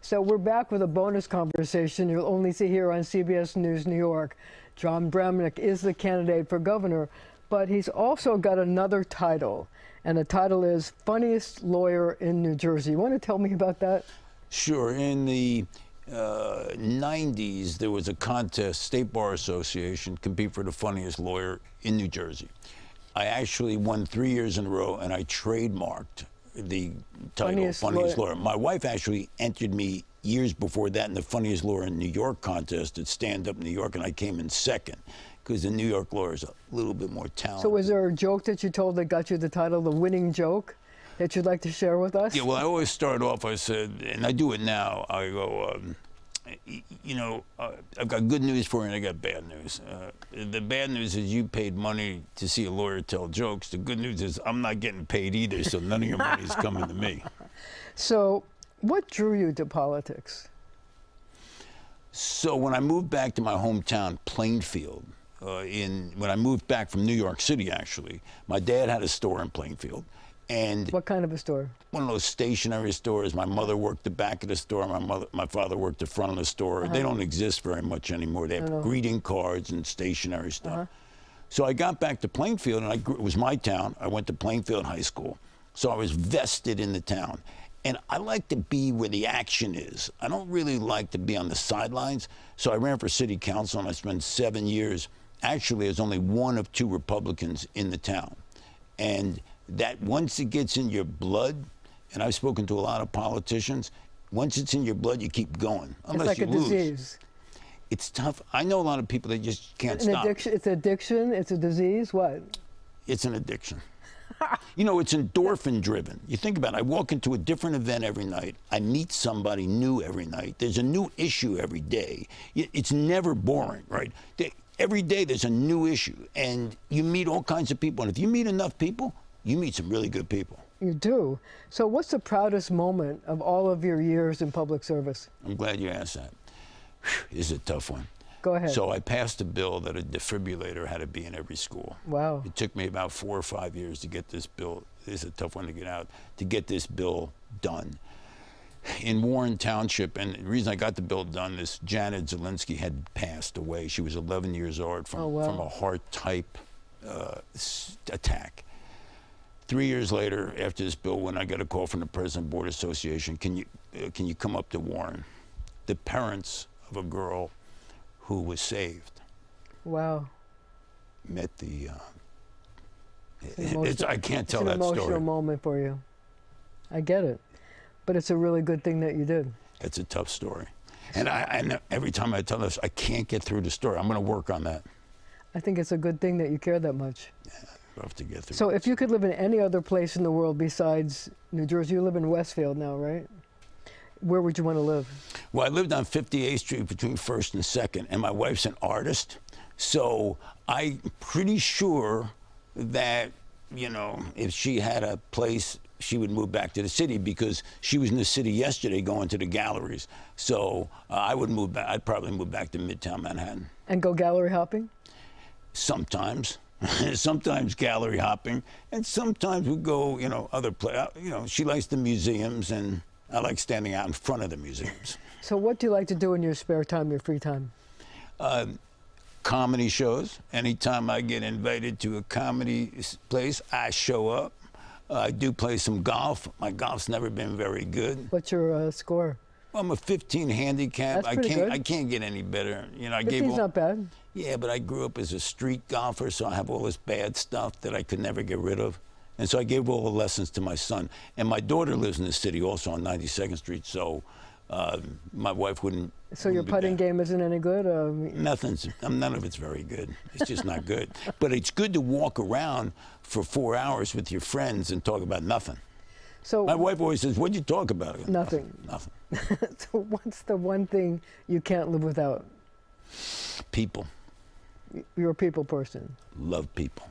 So we're back with a bonus conversation you'll only see here on CBS News New York. Jon Bramnick is the candidate for governor, but he's also got another title, and the title is Funniest Lawyer in New Jersey. You want to tell me about that? Sure. In the 90s, there was a contest, State Bar Association, compete for the funniest lawyer in New Jersey. I actually won 3 years in a row, and I trademarked the title Funniest Lawyer. My wife actually entered me years before that in the Funniest Lawyer in New York contest at Stand Up New York, and I came in second because the New York lawyer is a little bit more talented. So was there a joke that you told that got you the title, the winning joke, that you'd like to share with us? Yeah, well, I always start off, I said, and I do it now, I go, I've got good news for you and I got bad news. The bad news is you paid money to see a lawyer tell jokes. The good news is I'm not getting paid either, so none of your money is coming to me. So what drew you to politics? So when I moved back to my hometown, Plainfield, when I moved back from New York City, actually, my dad had a store in Plainfield. And what kind of a store? One of those stationery stores. My mother worked the back of the store. My father worked the front of the store. They don't exist very much anymore. They have greeting cards and stationery stuff. So I got back to Plainfield, and it was my town. I went to Plainfield High School. So I was vested in the town. And I like to be where the action is. I don't really like to be on the sidelines. So I ran for city council, and I spent 7 years, actually as only one of 2 Republicans in the town. And that once it gets in your blood, and I've spoken to a lot of politicians, once it's in your blood, you keep going, unless you lose. It's like a disease. It's tough. I know a lot of people that just can't stop. It's addiction, it's a disease, what? It's an addiction. You know, it's endorphin driven. You think about it, I walk into a different event every night. I meet somebody new every night. There's a new issue every day. It's never boring, right? Every day there's a new issue, and you meet all kinds of people. And if you meet enough people, you meet some really good people. You do. So what's the proudest moment of all of your years in public service? I'm glad you asked that. Whew, this is a tough one. Go ahead. So I passed a bill that a defibrillator had to be in every school. Wow. It took me about 4 or 5 years to get this bill. This is a tough one to get out, to get this bill done. In Warren Township, and the reason I got the bill done is Janet Zielinski had passed away. She was 11 years old from a heart-type attack. 3 years later, after this bill, when I got a call from the President Board Association, can you come up to Warren? The parents of a girl who was saved. Wow. Met the. I can't tell that story. It's an emotional moment for you. I get it, but it's a really good thing that you did. It's a tough story, and I every time I tell this, I can't get through the story. I'm going to work on that. I think it's a good thing that you care that much. Yeah. To get through. So if you could live in any other place in the world besides New Jersey, you live in Westfield now, right? Where would you want to live? Well, I lived on 58th Street between 1st and 2nd, and my wife's an artist. So I'm pretty sure that, you know, if she had a place, she would move back to the city because she was in the city yesterday going to the galleries. So I would move back. I'd probably move back to Midtown Manhattan. And go gallery hopping? Sometimes. Sometimes gallery hopping, and sometimes we go, you know, other places. You know, she likes the museums, and I like standing out in front of the museums. So what do you like to do in your spare time, your free time? Comedy shows. Anytime I get invited to a comedy place, I show up. I do play some golf. My golf's never been very good. What's your score? Well, I'm a 15 handicap. That's pretty good. I can't get any better. You know, 15's not bad. Yeah, but I grew up as a street golfer, so I have all this bad stuff that I could never get rid of. And so I gave all the lessons to my son. And my daughter lives in the city also on 92nd Street, so my wife wouldn't. So your putting game isn't any good? None of it's very good. It's just not good. But it's good to walk around for 4 hours with your friends and talk about nothing. So my wife always says, "What'd you talk about?" Nothing. Nothing. So what's the one thing you can't live without? People. You're a people person. Love people.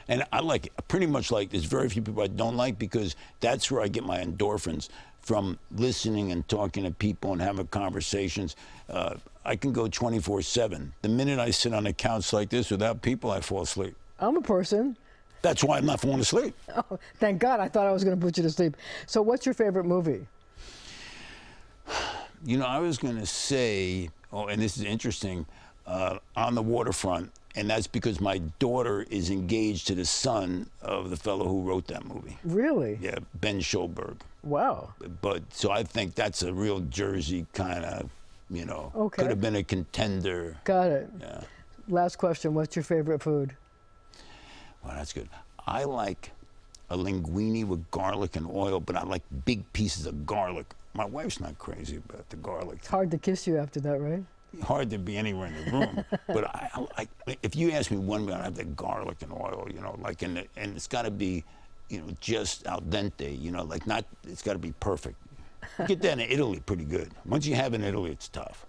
And I like it. Pretty much like, there's very few people I don't like because that's where I get my endorphins from, listening and talking to people and having conversations. I can go 24/7. The minute I sit on a couch like this without people, I fall asleep. I'm a person. That's why I'm not falling asleep. Oh, thank God. I thought I was going to put you to sleep. So what's your favorite movie? You know, I was going to say, oh, and this is interesting, on the waterfront, and that's because my daughter is engaged to the son of the fellow who wrote that movie. Really? Yeah, Ben Schulberg. Wow. But so I think that's a real Jersey kind of, you know, Okay. could have been a contender. Got it. Yeah. Last question. What's your favorite food? Well, that's good. I like a linguine with garlic and oil, but I like big pieces of garlic. My wife's not crazy about the garlic. It's hard to kiss you after that, right? Hard to be anywhere in the room. But if you ask me one meal, I'd have the garlic and oil, you know, like and it's got to be, you know, just al dente, you know, like not, it's got to be perfect. You get that in Italy pretty good. Once you have it in Italy, it's tough.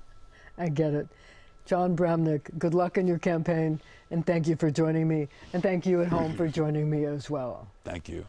I get it. Jon Bramnick, good luck in your campaign, and thank you for joining me. And thank you at home for joining me as well. Thank you.